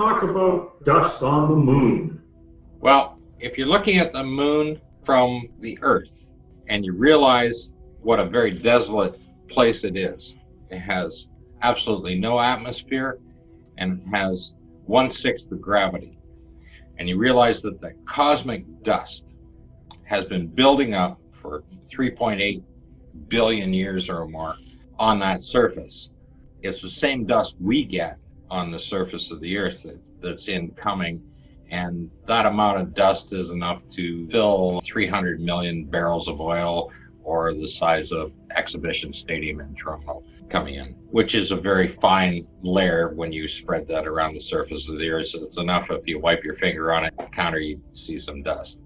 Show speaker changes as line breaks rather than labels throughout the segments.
talk about dust on the moon.
Well, if you're looking at the moon from the Earth and you realize what a very desolate place it is, it has absolutely no atmosphere and it has 1/6 of gravity. And you realize that the cosmic dust has been building up for 3.8 billion years or more on that surface. It's the same dust we get on the surface of the Earth that's incoming, and that amount of dust is enough to fill 300 million barrels of oil, or the size of Exhibition Stadium in Toronto coming in, which is a very fine layer when you spread that around the surface of the Earth. So it's enough if you wipe your finger on it, counter, you see some dust.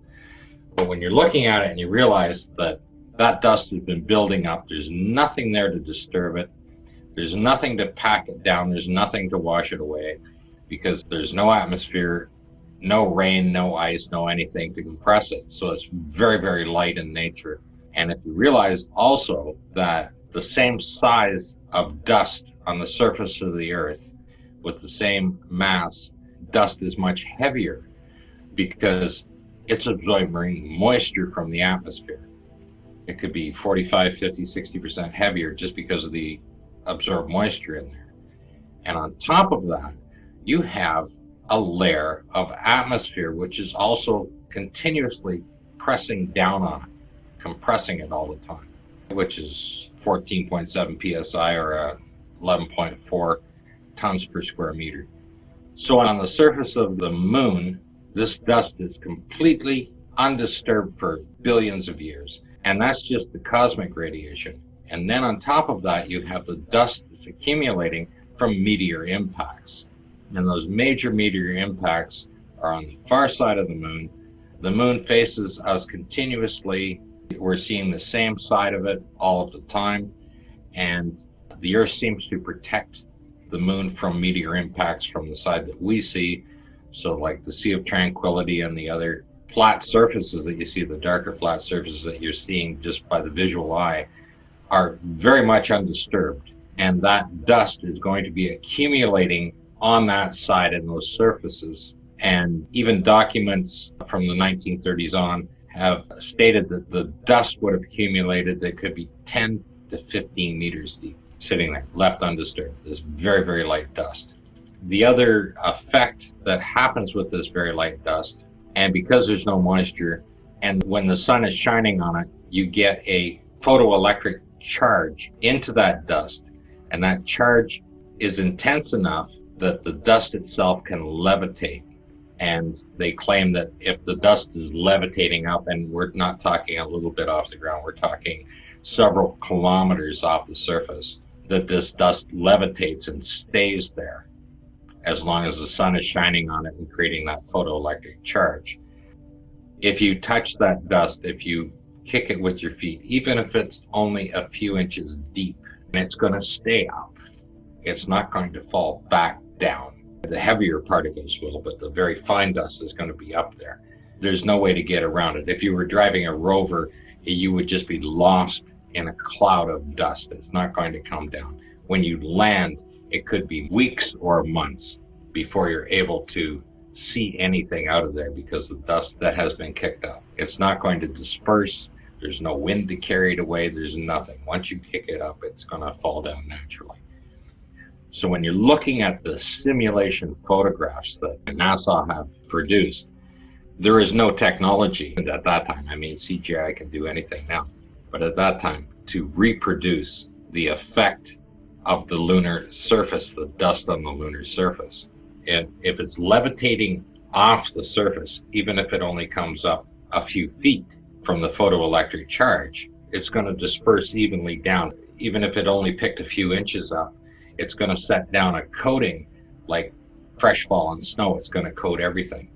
But when you're looking at it and you realize that that dust has been building up, there's nothing there to disturb it, there's nothing to pack it down, there's nothing to wash it away, because there's no atmosphere, no rain, no ice, no anything to compress it. So it's very, very light in nature. And if you realize also that the same size of dust on the surface of the Earth with the same mass, dust is much heavier because it's absorbing moisture from the atmosphere. It could be 45, 50, 60% heavier just because of the absorbed moisture in there. And on top of that, you have a layer of atmosphere which is also continuously pressing down on it, compressing it all the time, which is 14.7 psi or 11.4 tons per square meter. So on the surface of the moon, this dust is completely undisturbed for billions of years. And that's just the cosmic radiation. And then on top of that, you have the dust that's accumulating from meteor impacts. And those major meteor impacts are on the far side of the moon. The moon faces us continuously. We're seeing the same side of it all of the time. And the Earth seems to protect the moon from meteor impacts from the side that we see. So like the Sea of Tranquility and the other flat surfaces that you see, the darker flat surfaces that you're seeing just by the visual eye, are very much undisturbed. And that dust is going to be accumulating on that side and those surfaces. And even documents from the 1930s on have stated that the dust would have accumulated that could be 10 to 15 meters deep, sitting there, left undisturbed. This very, very light dust. The other effect that happens with this very light dust, and because there's no moisture, and when the sun is shining on it, you get a photoelectric charge into that dust. And that charge is intense enough that the dust itself can levitate. And they claim that if the dust is levitating up, and we're not talking a little bit off the ground, we're talking several kilometers off the surface, that this dust levitates and stays there as long as the sun is shining on it and creating that photoelectric charge. If you touch that dust, if you kick it with your feet, even if it's only a few inches deep, it's going to stay up. It's not going to fall back down. The heavier particles will, but the very fine dust is going to be up there. There's no way to get around it. If you were driving a rover, you would just be lost in a cloud of dust. It's not going to come down. When you land, it could be weeks or months before you're able to see anything out of there because of the dust that has been kicked up. It's not going to disperse. There's no wind to carry it away. There's nothing. Once you kick it up, it's going to fall down naturally. So when you're looking at the simulation photographs that NASA have produced, there is no technology at that time. I mean, CGI can do anything now. But at that time, to reproduce the effect of the lunar surface, the dust on the lunar surface, and if it's levitating off the surface, even if it only comes up a few feet from the photoelectric charge, it's going to disperse evenly down. Even if it only picked a few inches up, it's going to set down a coating like fresh fallen snow. It's going to coat everything.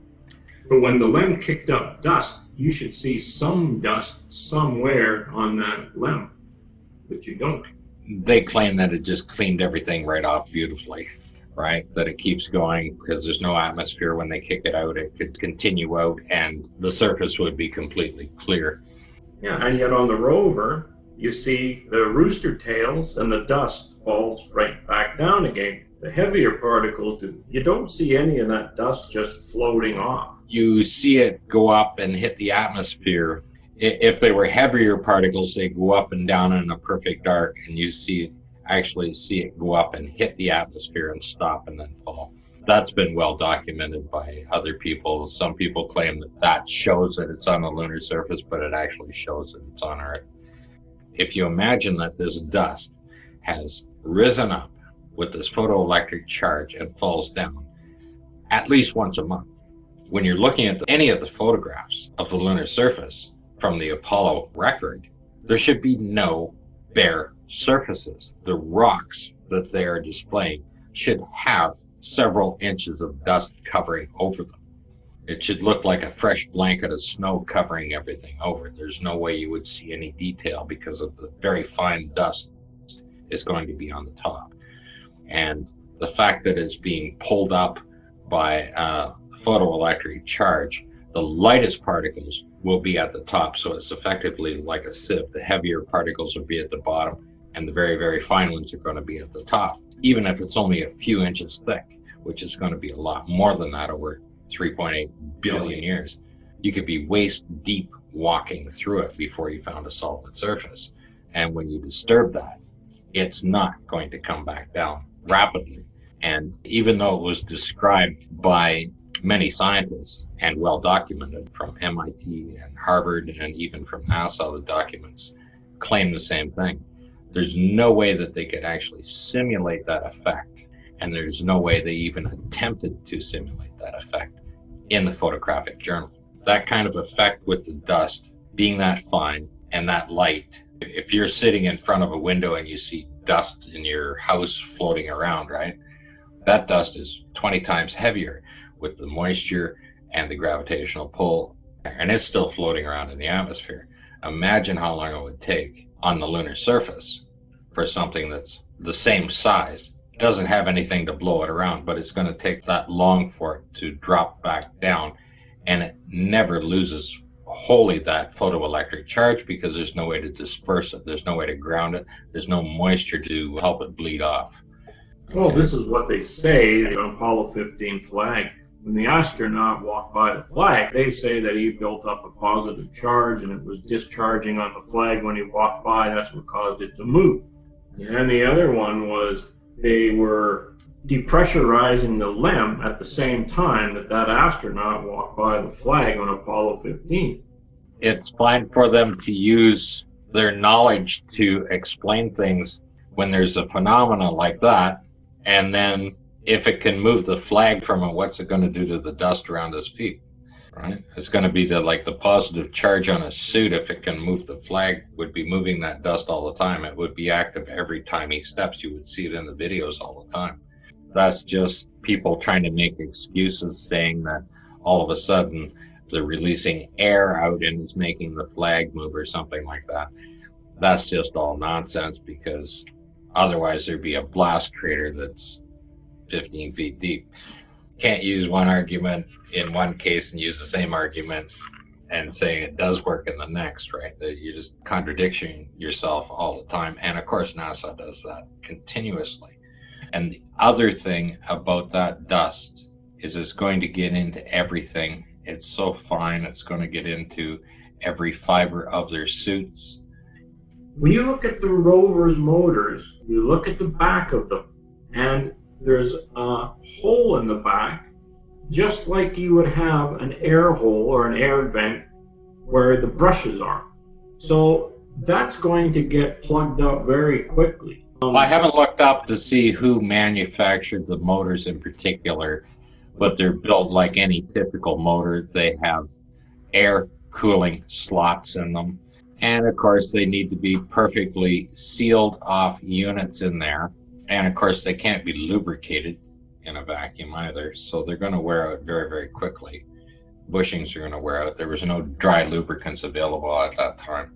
But when the LEM kicked up dust, you should see some dust somewhere on that LEM, but you don't.
They claim that it just cleaned everything right off beautifully, right? That it keeps going because there's no atmosphere. When they kick it out, it could continue out and the surface would be completely clear.
Yeah, and yet on the rover, you see the rooster tails and the dust falls right back down again. The heavier particles, you don't see any of that dust just floating off.
You see it go up and hit the atmosphere. If they were heavier particles, they go up and down in a perfect arc, and you actually see it go up and hit the atmosphere and stop and then fall. That's been well documented by other people. Some people claim that shows that it's on the lunar surface, but it actually shows that it's on Earth. If you imagine that this dust has risen up with this photoelectric charge and falls down at least once a month, when you're looking at any of the photographs of the lunar surface from the Apollo record, there should be no bare surfaces. The rocks that they are displaying should have several inches of dust covering over them. It should look like a fresh blanket of snow covering everything over. There's no way you would see any detail because of the very fine dust is going to be on the top. And the fact that it's being pulled up by a photoelectric charge, the lightest particles will be at the top, so it's effectively like a sieve. The heavier particles will be at the bottom, and the very, very fine ones are going to be at the top, even if it's only a few inches thick, which is going to be a lot more than that over 3.8 billion years. You could be waist deep walking through it before you found a solid surface. And when you disturb that, it's not going to come back down rapidly. And even though it was described by many scientists and well documented from MIT and Harvard and even from NASA, the documents claim the same thing. There's no way that they could actually simulate that effect, and there's no way they even attempted to simulate that effect in the photographic journal. That kind of effect with the dust being that fine and that light, if you're sitting in front of a window and you see dust in your house floating around, right? That dust is 20 times heavier with the moisture and the gravitational pull, and it's still floating around in the atmosphere. Imagine how long it would take on the lunar surface for something that's the same size. It doesn't have anything to blow it around, but it's going to take that long for it to drop back down, and it never loses wholly that photoelectric charge because there's no way to disperse it. There's no way to ground it. There's no moisture to help it bleed off.
Well, this is what they say, the Apollo 15 flag. When the astronaut walked by the flag, they say that he built up a positive charge and it was discharging on the flag when he walked by. That's what caused it to move. And the other one was they were depressurizing the LEM at the same time that astronaut walked by the flag on Apollo 15.
It's fine for them to use their knowledge to explain things when there's a phenomena like that, and then if it can move the flag from it, what's it going to do to the dust around his feet, right? It's going to be the positive charge on his suit. If it can move the flag, would be moving that dust all the time. It would be active every time he steps. You would see it in the videos all the time. That's just people trying to make excuses, saying that all of a sudden they're releasing air out and it's making the flag move or something like that. That's just all nonsense, because otherwise there'd be a blast crater that's 15 feet deep. Can't use one argument in one case and use the same argument and say it does work in the next, right? You're just contradicting yourself all the time. And of course NASA does that continuously. And the other thing about that dust is it's going to get into everything. It's so fine, it's going to get into every fiber of their suits.
When you look at the rover's motors, you look at the back of them, and there's a hole in the back, just like you would have an air hole or an air vent where the brushes are. So that's going to get plugged up very quickly.
I haven't looked up to see who manufactured the motors in particular, but they're built like any typical motor. They have air cooling slots in them. And of course, they need to be perfectly sealed off units in there. And of course, they can't be lubricated in a vacuum either. So they're going to wear out very, very quickly. Bushings are going to wear out. There was no dry lubricants available at that time.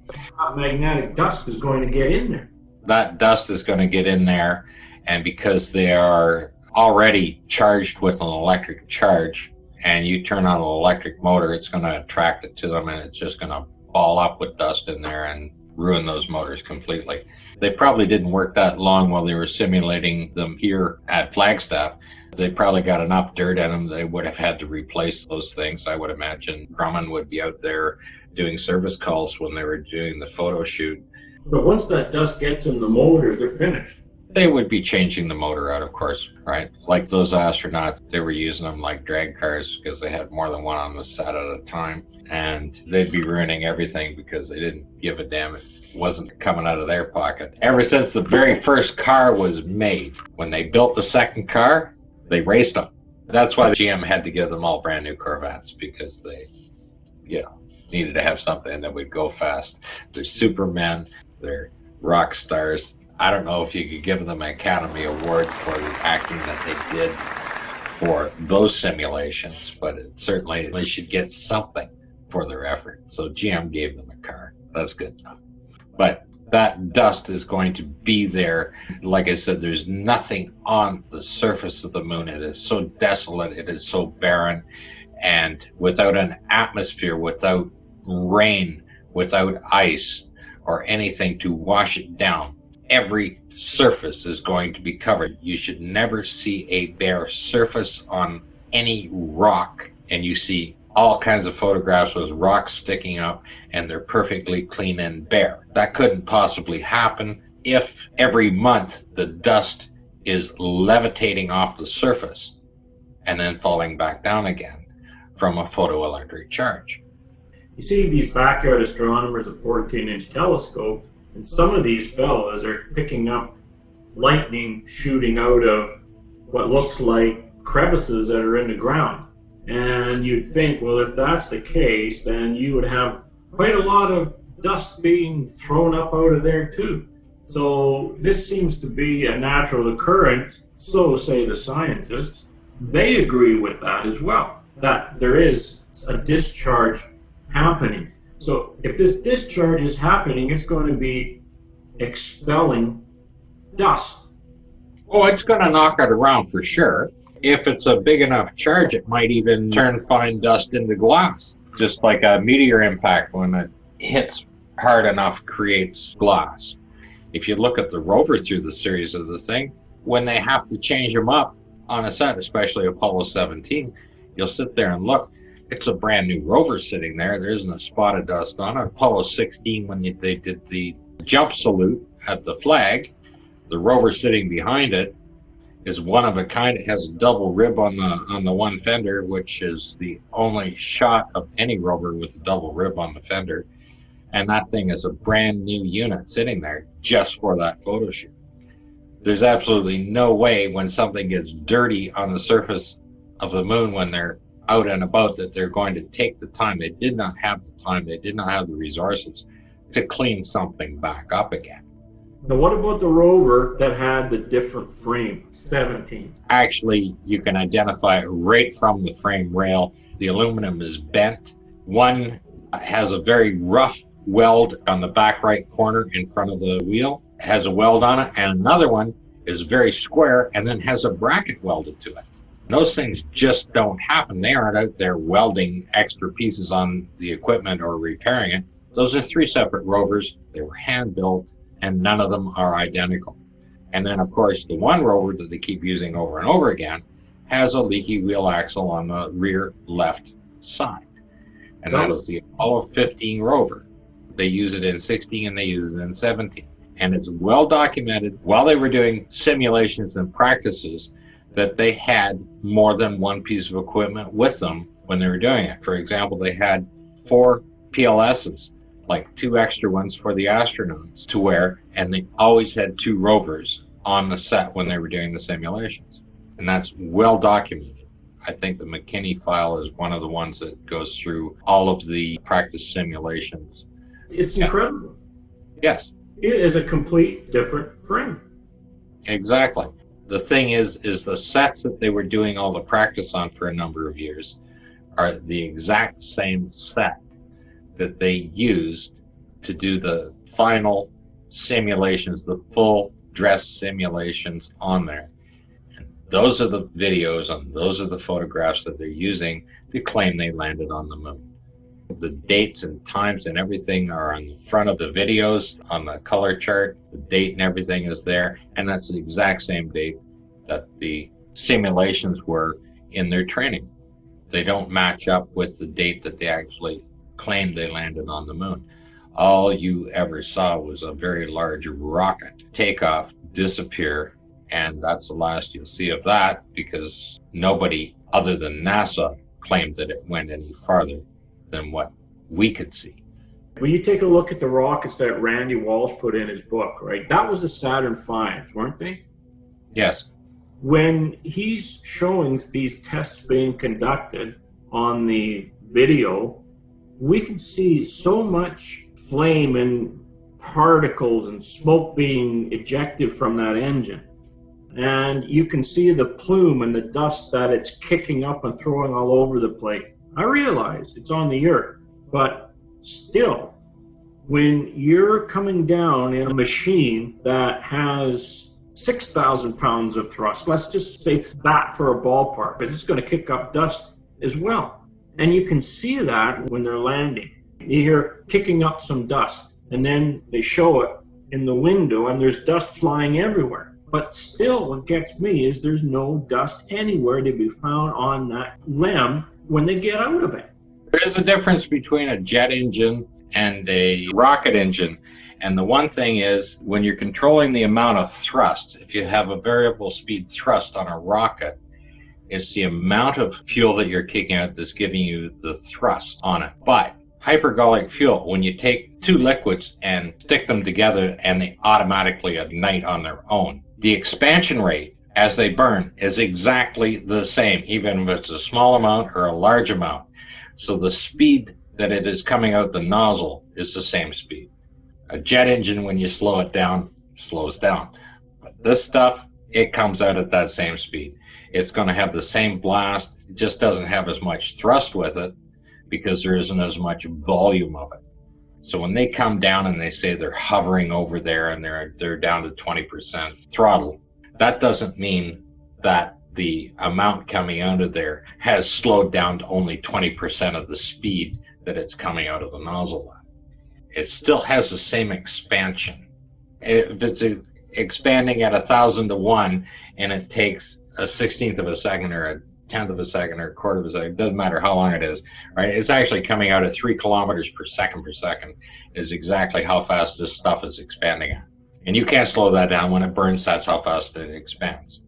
Magnetic dust is going to get in there.
That dust is going to get in there, and because they are already charged with an electric charge, and you turn on an electric motor, it's going to attract it to them, and it's just going to ball up with dust in there, and ruin those motors completely. They probably didn't work that long while they were simulating them here at Flagstaff. They probably got enough dirt in them, they would have had to replace those things. I would imagine Grumman would be out there doing service calls when they were doing the photo shoot.
But once that dust gets in the motors, they're finished.
They would be changing the motor out, of course, right? Like those astronauts, they were using them like drag cars because they had more than one on the set at a time. And they'd be ruining everything because they didn't give a damn. It wasn't coming out of their pocket. Ever since the very first car was made, when they built the second car, they raced them. That's why GM had to give them all brand new Corvettes, because they, needed to have something that would go fast. They're supermen, they're rock stars. I don't know if you could give them an Academy Award for the acting that they did for those simulations, but certainly they should get something for their effort. So GM gave them a car. That's good enough. But that dust is going to be there. Like I said, there's nothing on the surface of the moon. It is so desolate. It is so barren. And without an atmosphere, without rain, without ice or anything to wash it down, every surface is going to be covered. You should never see a bare surface on any rock. And you see all kinds of photographs with rocks sticking up and they're perfectly clean and bare. That couldn't possibly happen if every month the dust is levitating off the surface and then falling back down again from a photoelectric charge.
You see these backyard astronomers with 14-inch telescopes, and some of these fellows are picking up lightning shooting out of what looks like crevices that are in the ground. And you'd think, well, if that's the case, then you would have quite a lot of dust being thrown up out of there too. So this seems to be a natural occurrence, so say the scientists. They agree with that as well, that there is a discharge happening. So if this discharge is happening, it's going to be expelling dust.
Oh, it's going to knock it around for sure. If it's a big enough charge, it might even turn fine dust into glass. Just like a meteor impact, when it hits hard enough, creates glass. If you look at the rover through the series of the thing, when they have to change them up on a set, especially Apollo 17, you'll sit there and look. It's a brand new rover sitting there. There isn't a spot of dust on it. Apollo 16, when they did the jump salute at the flag, the rover sitting behind it is one of a kind. It has a double rib on the one fender, which is the only shot of any rover with a double rib on the fender. And that thing is a brand new unit sitting there just for that photo shoot. There's absolutely no way when something gets dirty on the surface of the moon when they're out and about that they're going to take the time. They did not have the time. They did not have the resources to clean something back up again.
Now, what about the rover that had the different frame, 17?
Actually, you can identify it right from the frame rail. The aluminum is bent. One has a very rough weld on the back right corner in front of the wheel, has a weld on it, and another one is very square and then has a bracket welded to it. Those things just don't happen. They aren't out there welding extra pieces on the equipment or repairing it. Those are three separate rovers. They were hand built, and none of them are identical. And then, of course, the one rover that they keep using over and over again has a leaky wheel axle on the rear left side. And that is the Apollo 15 rover. They use it in 16 and they use it in 17. And it's well documented while they were doing simulations and practices that they had more than one piece of equipment with them when they were doing it. For example, they had 4 PLSs, like 2 extra ones for the astronauts to wear, and they always had 2 rovers on the set when they were doing the simulations. And that's well documented. I think the McKinney file is one of the ones that goes through all of the practice simulations.
It's incredible.
Yes.
It is a complete different frame.
Exactly. The thing is the sets that they were doing all the practice on for a number of years are the exact same set that they used to do the final simulations, the full dress simulations on there. And those are the videos and those are the photographs that they're using to claim they landed on the moon. The dates and times and everything are on the front of the videos, on the color chart. The date and everything is there, and that's the exact same date that the simulations were in their training. They don't match up with the date that they actually claimed they landed on the moon. All you ever saw was a very large rocket take off, disappear, and that's the last you'll see of that, because nobody other than NASA claimed that it went any farther than what we could see.
When you take a look at the rockets that Randy Walsh put in his book, right, that was the Saturn V's, weren't they?
Yes.
When he's showing these tests being conducted on the video, we can see so much flame and particles and smoke being ejected from that engine. And you can see the plume and the dust that it's kicking up and throwing all over the place. I realize it's on the Earth, but still, when you're coming down in a machine that has 6,000 pounds of thrust, let's just say that for a ballpark, because it's going to kick up dust as well. And you can see that when they're landing. You hear kicking up some dust, and then they show it in the window, and there's dust flying everywhere. But still, what gets me is there's no dust anywhere to be found on that LEM when they get out of it.
There is a difference between a jet engine and a rocket engine. And the one thing is, when you're controlling the amount of thrust, if you have a variable speed thrust on a rocket, it's the amount of fuel that you're kicking out that's giving you the thrust on it. But hypergolic fuel, when you take two liquids and stick them together and they automatically ignite on their own, the expansion rate as they burn is exactly the same, even if it's a small amount or a large amount. So the speed that it is coming out the nozzle is the same speed. A jet engine, when you slow it down, slows down. But this stuff, it comes out at that same speed. It's going to have the same blast. It just doesn't have as much thrust with it because there isn't as much volume of it. So when they come down and they say they're hovering over there and they're down to 20% throttle, that doesn't mean that the amount coming out of there has slowed down to only 20% of the speed that it's coming out of the nozzle at. It still has the same expansion. If it's expanding at 1,000 to 1 and it takes a 16th of a second or a 10th of a second or a quarter of a second, doesn't matter how long it is, right? It's actually coming out at 3 kilometers per second is exactly how fast this stuff is expanding at. And you can't slow that down. When it burns, that's how fast it expands.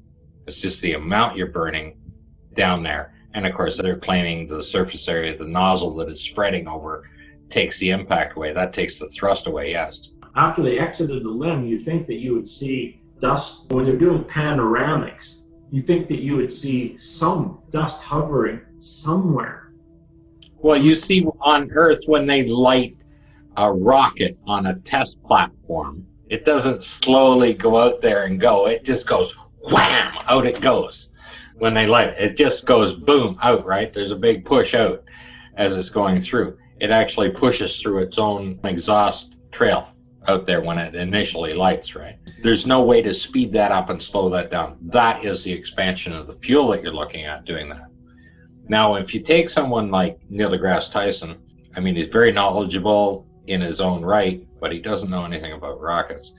It's just the amount you're burning down there. And of course, they're claiming the surface area of the nozzle that it's spreading over takes the impact away. That takes the thrust away, yes.
After they exited the LEM, you think that you would see dust. When they're doing panoramics, you think that you would see some dust hovering somewhere.
Well, you see on Earth when they light a rocket on a test platform, it doesn't slowly go out there and go. It just goes wham, out it goes. When they light it, it just goes boom, out, right? There's a big push out as it's going through. It actually pushes through its own exhaust trail out there when it initially lights, right? There's no way to speed that up and slow that down. That is the expansion of the fuel that you're looking at doing that. Now, if you take someone like Neil deGrasse Tyson, I mean, he's very knowledgeable in his own right, but he doesn't know anything about rockets.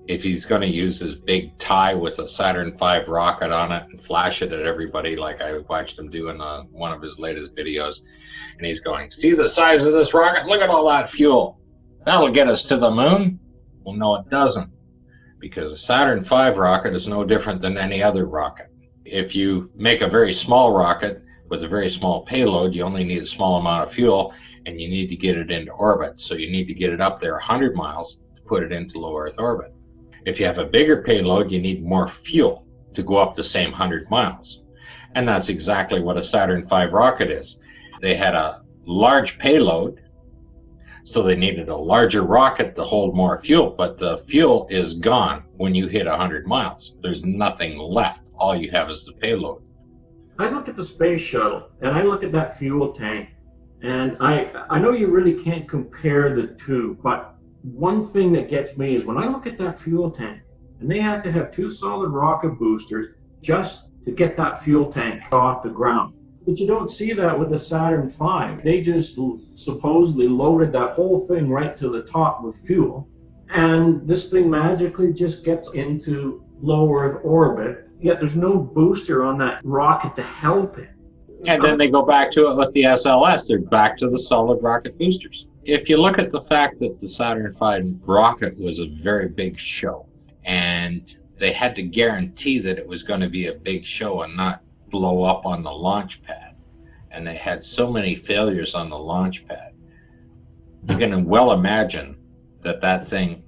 If he's going to use his big tie with a Saturn V rocket on it and flash it at everybody like I watched him do in one of his latest videos, and he's going, see the size of this rocket? Look at all that fuel. That'll get us to the moon? Well, no, it doesn't, because a Saturn V rocket is no different than any other rocket. If you make a very small rocket with a very small payload, you only need a small amount of fuel, and you need to get it into orbit. So you need to get it up there 100 miles to put it into low Earth orbit. If you have a bigger payload, you need more fuel to go up the same 100 miles. And that's exactly what a Saturn V rocket is. They had a large payload, so they needed a larger rocket to hold more fuel, but the fuel is gone when you hit 100 miles. There's nothing left. All you have is the payload.
I look at the space shuttle, and I look at that fuel tank, and I know you really can't compare the two, but one thing that gets me is when I look at that fuel tank, and they have to have 2 solid rocket boosters just to get that fuel tank off the ground. But you don't see that with the Saturn V. They just supposedly loaded that whole thing right to the top with fuel. And this thing magically just gets into low Earth orbit, yet there's no booster on that rocket to help it.
And then they go back to it with the SLS. They're back to the solid rocket boosters. If you look at the fact that the Saturn V rocket was a very big show, and they had to guarantee that it was going to be a big show and not blow up on the launch pad, and they had so many failures on the launch pad, you can well imagine that that thing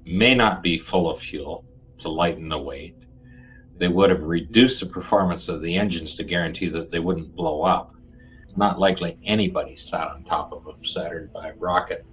may not be full of fuel to lighten the weight. They would have reduced the performance of the engines to guarantee that they wouldn't blow up. It's not likely anybody sat on top of a Saturn V rocket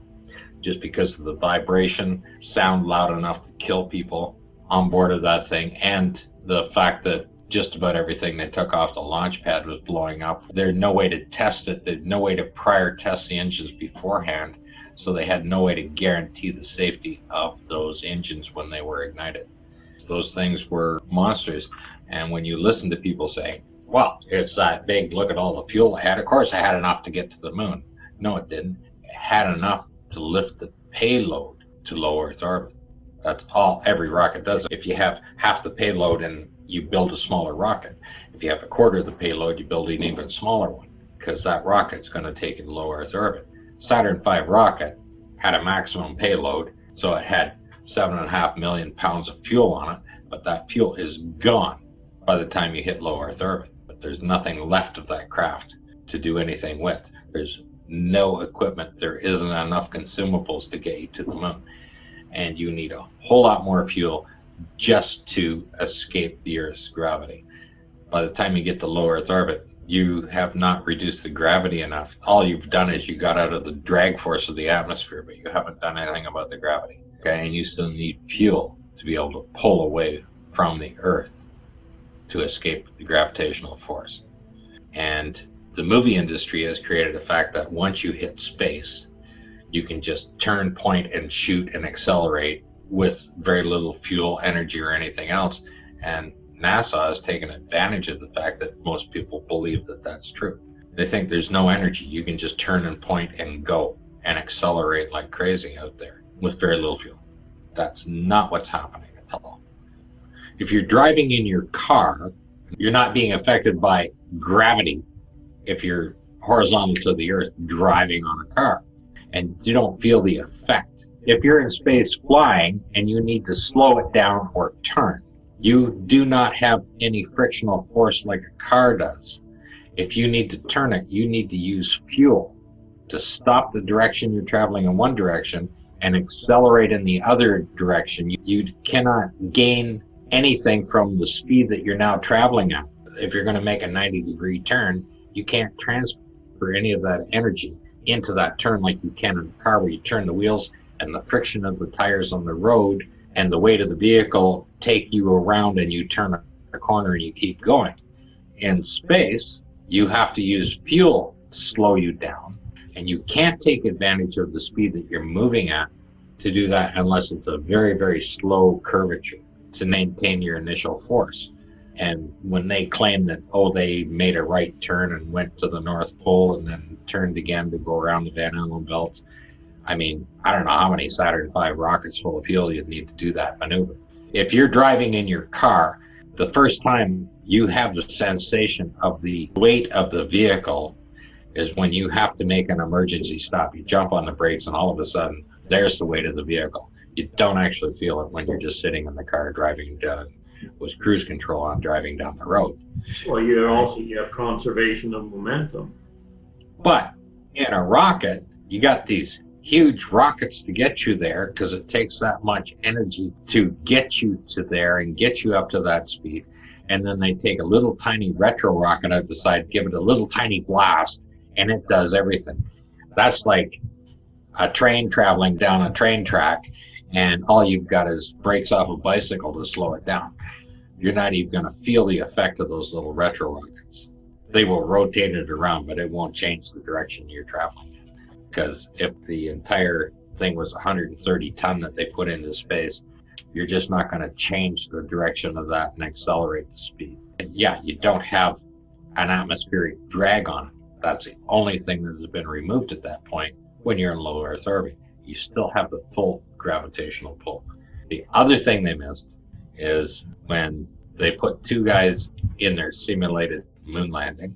just because of the vibration, sound loud enough to kill people on board of that thing, and the fact that just about everything they took off the launch pad was blowing up. There's no way to test it. There's no way to prior test the engines beforehand, so they had no way to guarantee the safety of those engines when they were ignited. Those things were monsters. And when you listen to people say, well, it's that big, look at all the fuel I had. Of course I had enough to get to the moon. No, it didn't. It had enough to lift the payload to low Earth orbit. That's all every rocket does. If you have half the payload and you build a smaller rocket, if you have a quarter of the payload, you build an even smaller one, because that rocket's going to take it to low Earth orbit. Saturn V rocket had a maximum payload, so it had 7.5 million pounds of fuel on it, but that fuel is gone by the time you hit low Earth orbit. But there's nothing left of that craft to do anything with. There's no equipment. There isn't enough consumables to get you to the moon. And you need a whole lot more fuel just to escape the Earth's gravity. By the time you get to low Earth orbit, you have not reduced the gravity enough. All you've done is you got out of the drag force of the atmosphere, but you haven't done anything about the gravity. Okay, and you still need fuel to be able to pull away from the Earth to escape the gravitational force. And the movie industry has created the fact that once you hit space, you can just turn, point, and shoot and accelerate with very little fuel, energy, or anything else. And NASA has taken advantage of the fact that most people believe that that's true. They think there's no energy. You can just turn and point and go and accelerate like crazy out there with very little fuel. That's not what's happening at all. If you're driving in your car, you're not being affected by gravity if you're horizontal to the Earth driving on a car, and you don't feel the effect. If you're in space flying and you need to slow it down or turn, you do not have any frictional force like a car does. If you need to turn it, you need to use fuel to stop the direction you're traveling in one direction and accelerate in the other direction. You cannot gain anything from the speed that you're now traveling at. If you're going to make a 90-degree turn, you can't transfer any of that energy into that turn like you can in a car, where you turn the wheels and the friction of the tires on the road and the weight of the vehicle take you around and you turn a corner and you keep going. In space, you have to use fuel to slow you down, and you can't take advantage of the speed that you're moving at to do that unless it's a very, very slow curvature to maintain your initial force. And when they claim that, oh, they made a right turn and went to the North Pole and then turned again to go around the Van Allen belts, I mean, I don't know how many Saturn V rockets full of fuel you'd need to do that maneuver. If you're driving in your car, the first time you have the sensation of the weight of the vehicle is when you have to make an emergency stop. You jump on the brakes and all of a sudden, there's the weight of the vehicle. You don't actually feel it when you're just sitting in the car driving with cruise control on driving down the road.
Well, you have conservation of momentum.
But in a rocket, you got these huge rockets to get you there, because it takes that much energy to get you to there and get you up to that speed. And then they take a little tiny retro rocket out the side, give it a little tiny blast, and it does everything. That's like a train traveling down a train track, and all you've got is brakes off a bicycle to slow it down. You're not even going to feel the effect of those little retro rockets. They will rotate it around, but it won't change the direction you're traveling in. Because if the entire thing was 130 ton that they put into space, you're just not going to change the direction of that and accelerate the speed. And yeah, you don't have an atmospheric drag on it. That's the only thing that has been removed at that point when you're in low Earth orbit. You still have the full gravitational pull. The other thing they missed is when they put 2 guys in their simulated moon landing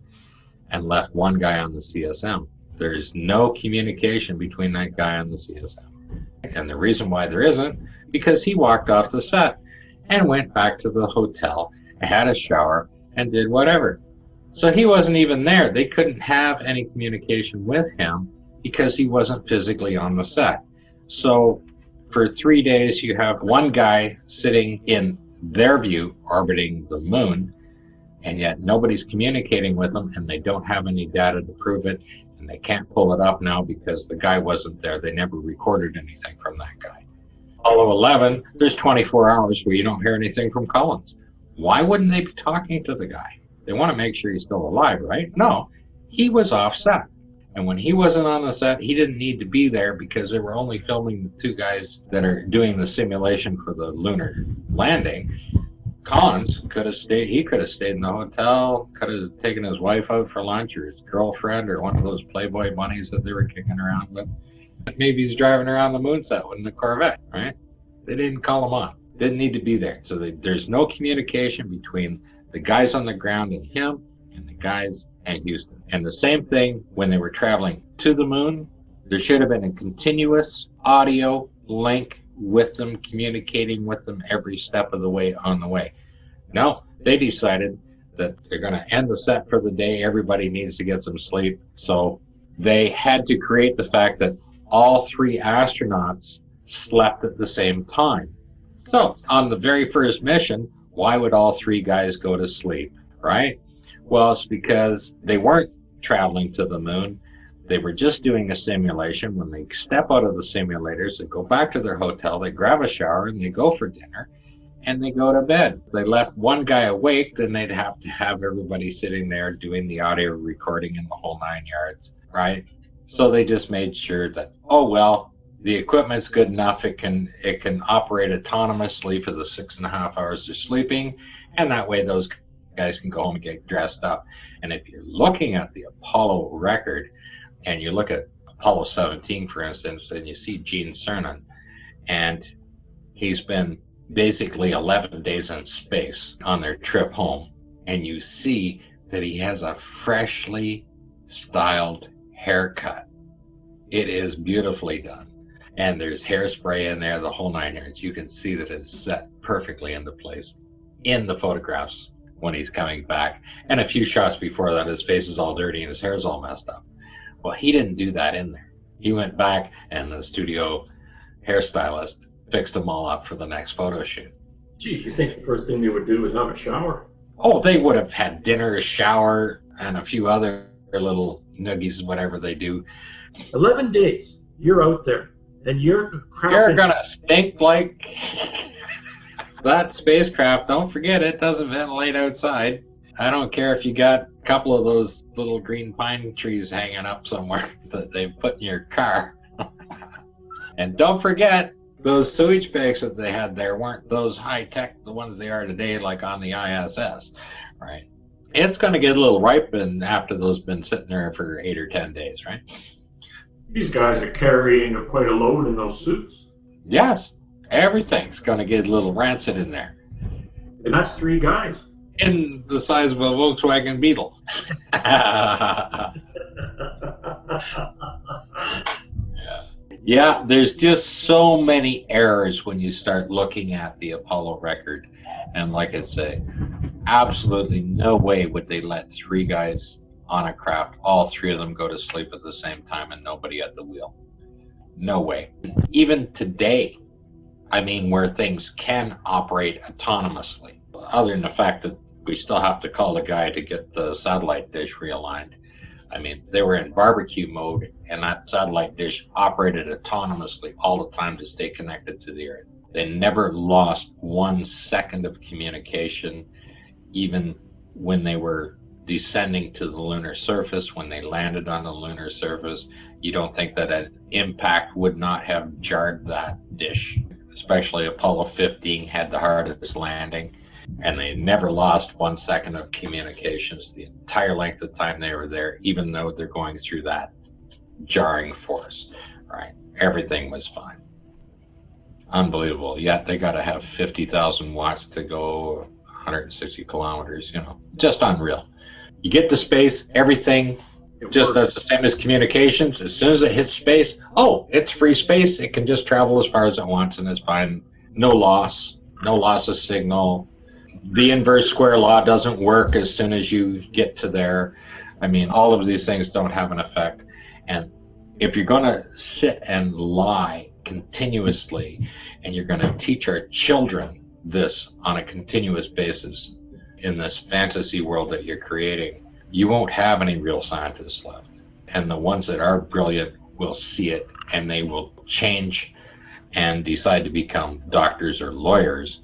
and left 1 guy on the CSM. There's no communication between that guy and the CSM. And the reason why there isn't, because he walked off the set and went back to the hotel, had a shower, and did whatever. So he wasn't even there. They couldn't have any communication with him because he wasn't physically on the set. So for 3 days, you have 1 guy sitting in their view orbiting the moon, and yet nobody's communicating with them, and they don't have any data to prove it, and they can't pull it up now because the guy wasn't there. They never recorded anything from that guy. Apollo 11, there's 24 hours where you don't hear anything from Collins. Why wouldn't they be talking to the guy? They want to make sure he's still alive, right? No, he was off set. And when he wasn't on the set, he didn't need to be there because they were only filming the 2 guys that are doing the simulation for the lunar landing. Collins could have stayed. He could have stayed in the hotel, could have taken his wife out for lunch, or his girlfriend, or one of those Playboy bunnies that they were kicking around with. Maybe he's driving around the moon set with the Corvette, right? They didn't call him on. Didn't need to be there. So there's no communication between the guys on the ground and him and the guys at Houston. And the same thing when they were traveling to the moon. There should have been a continuous audio link with them, communicating with them every step of the way on the way. No, they decided that they're going to end the set for the day. Everybody needs to get some sleep. So they had to create the fact that all 3 astronauts slept at the same time. So on the very first mission, why would all 3 guys go to sleep, right? Well, it's because they weren't traveling to the moon. They were just doing a simulation. When they step out of the simulators, they go back to their hotel, they grab a shower, and they go for dinner, and they go to bed. If they left 1 guy awake, then they'd have to have everybody sitting there doing the audio recording in the whole 9 yards, right? So they just made sure that, oh, well, the equipment's good enough. It can operate autonomously for the 6.5 hours they're sleeping, and that way those guys can go home and get dressed up. And if you're looking at the Apollo record, and you look at Apollo 17, for instance, and you see Gene Cernan, and he's been basically 11 days in space on their trip home, and you see that he has a freshly styled haircut. It is beautifully done. And there's hairspray in there, the whole 9 yards. You can see that it's set perfectly into place in the photographs when he's coming back. And a few shots before that, his face is all dirty and his hair's all messed up. Well, he didn't do that in there. He went back, and the studio hairstylist fixed them all up for the next photo shoot.
Gee, you think the first thing they would do is have a shower?
Oh, they would have had dinner, a shower, and a few other little noogies, whatever they do.
11 days, you're out there, and you're
gonna stink like that spacecraft. Don't forget, it doesn't ventilate outside. I don't care if you got a couple of those little green pine trees hanging up somewhere that they put in your car. And don't forget, those sewage bags that they had there weren't those high-tech, the ones they are today, like on the ISS, right? It's going to get a little ripened after those been sitting there for 8 or 10 days, right?
These guys are carrying quite a load in those suits.
Yes, everything's going to get a little rancid in there.
And that's 3 guys.
In the size of a Volkswagen Beetle. Yeah, there's just so many errors when you start looking at the Apollo record. And like I say, absolutely no way would they let 3 guys on a craft, all 3 of them go to sleep at the same time and nobody at the wheel. No way. Even today, I mean, where things can operate autonomously, other than the fact that we still have to call the guy to get the satellite dish realigned. I mean, they were in barbecue mode, and that satellite dish operated autonomously all the time to stay connected to the Earth. They never lost 1 second of communication, even when they were descending to the lunar surface. When they landed on the lunar surface, you don't think that an impact would not have jarred that dish. Especially Apollo 15 had the hardest landing. And they never lost 1 second of communications the entire length of time they were there, even though they're going through that jarring force, right? Everything was fine. Unbelievable. Yet they got to have 50,000 watts to go 160 kilometers, just unreal. You get to space, everything just does the same as communications. As soon as it hits space, it's free space. It can just travel as far as it wants and it's fine. No loss of signal. The inverse square law doesn't work as soon as you get to there. I mean, all of these things don't have an effect. And if you're going to sit and lie continuously, and you're going to teach our children this on a continuous basis in this fantasy world that you're creating, you won't have any real scientists left. And the ones that are brilliant will see it, and they will change and decide to become doctors or lawyers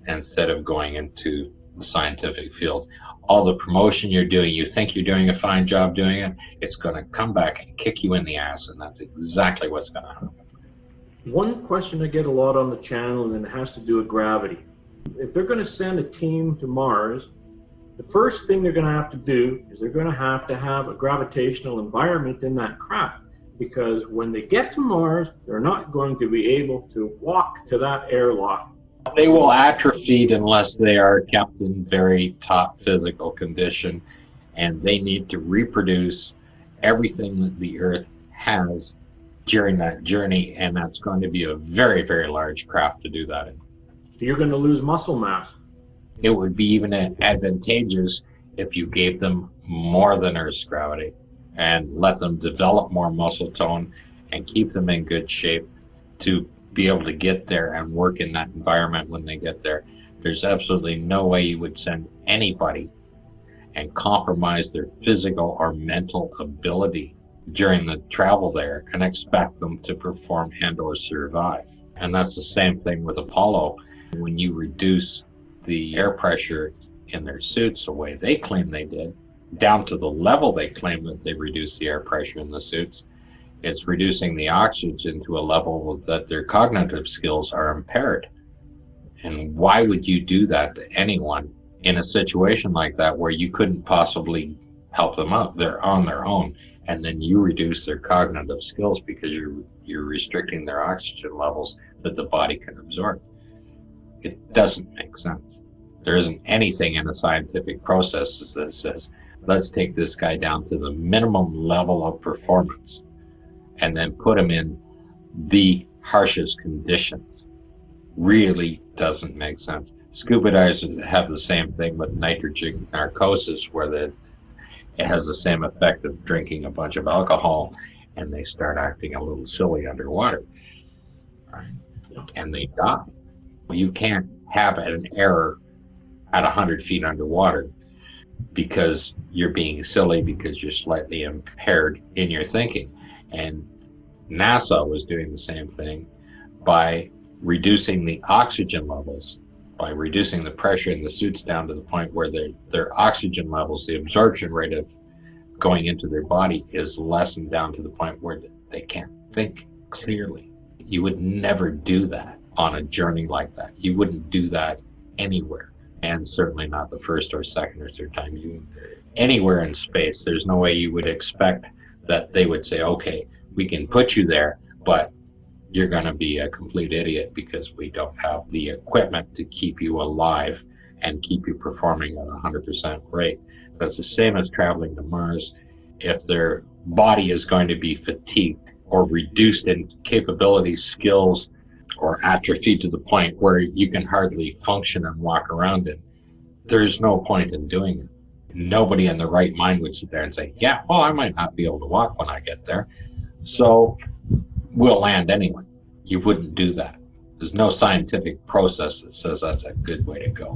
instead of going into the scientific field. All the promotion you're doing, you think you're doing a fine job doing it, it's going to come back and kick you in the ass, and that's exactly what's going to happen.
One question I get a lot on the channel, and it has to do with gravity. If they're going to send a team to Mars, the first thing they're going to have to do is they're going to have a gravitational environment in that craft, because when they get to Mars, they're not going to be able to walk to that airlock.
They will atrophy unless they are kept in very top physical condition, and they need to reproduce everything that the Earth has during that journey, and that's going to be a very, very large craft to do that in.
You're going to lose muscle mass.
It would be even advantageous if you gave them more than Earth's gravity and let them develop more muscle tone and keep them in good shape to be able to get there and work in that environment when they get there. There's absolutely no way you would send anybody and compromise their physical or mental ability during the travel there and expect them to perform and or survive. And that's the same thing with Apollo. When you reduce the air pressure in their suits the way they claim they did, down to the level they claim that they reduced the air pressure in the suits, it's reducing the oxygen to a level that their cognitive skills are impaired. And why would you do that to anyone in a situation like that where you couldn't possibly help them out? They're on their own, and then you reduce their cognitive skills because you're restricting their oxygen levels that the body can absorb. It doesn't make sense. There isn't anything in the scientific processes that says, let's take this guy down to the minimum level of performance and then put him in the harshest conditions. Really doesn't make sense. Scuba divers have the same thing with nitrogen narcosis, where it has the same effect of drinking a bunch of alcohol and they start acting a little silly underwater, right? And they die. You can't have an error at 100 feet underwater because you're being silly, because you're slightly impaired in your thinking. And NASA was doing the same thing by reducing the oxygen levels, by reducing the pressure in the suits down to the point where their oxygen levels, the absorption rate of going into their body is lessened down to the point where they can't think clearly. You would never do that on a journey like that. You wouldn't do that anywhere, and certainly not the first or second or third time. Anywhere in space, there's no way you would expect that they would say, okay, we can put you there, but you're going to be a complete idiot because we don't have the equipment to keep you alive and keep you performing at 100% rate. That's the same as traveling to Mars. If their body is going to be fatigued or reduced in capability, skills, or atrophied to the point where you can hardly function and walk around it, there's no point in doing it. Nobody in the right mind would sit there and say, yeah, well, I might not be able to walk when I get there, so we'll land anyway. You wouldn't do that. There's no scientific process that says that's a good way to go.